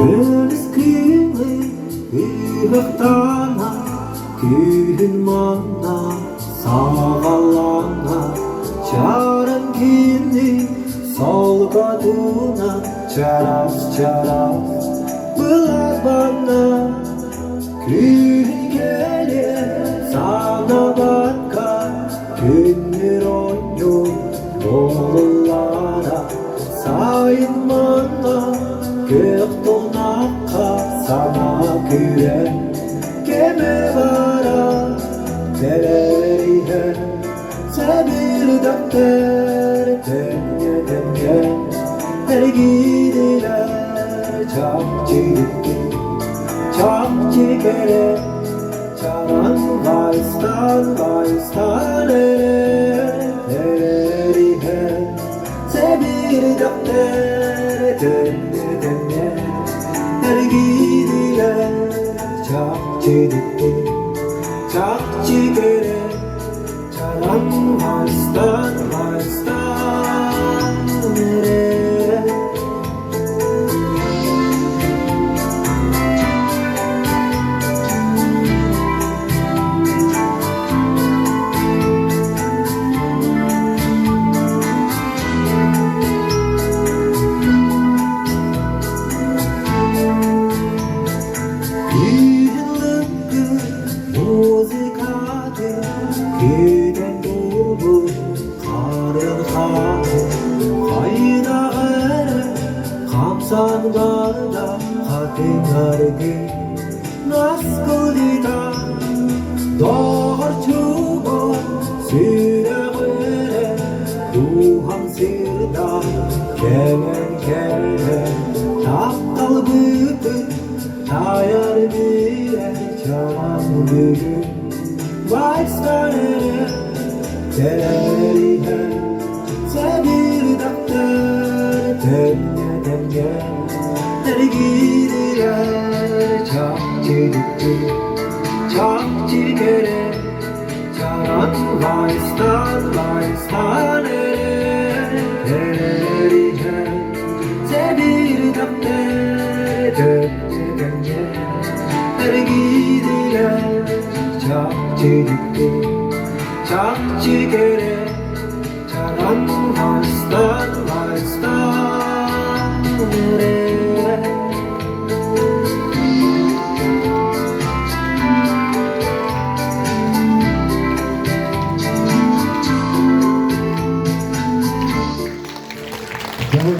Deniz kıyılı ırıktana, köyün mana sağalana, çarın kini sol kadına, çaras çaras bılar bana. Köyün gelir sana bakar, günler oynuyor yollara, sayınmana gök donakka sana güven keme vara. Tereyhe sebir defter demye demye, her gidiler çakçı kere, çaran vaystan tereyhe sebir defter demye, her gidiler çakçı kere, çaran vaystan köyden dolu karın hatı, kayda gere kamsan gara katın argı naskılida doğar çuba süre gere duhan sirda kelen taptal bütün tayar bire çaran bugün. Vaystan tereyhe sebir defter demye, her gidiler çakçı kere, çaran vaystan tereyhe sebir defter demye, her gidiler çakçı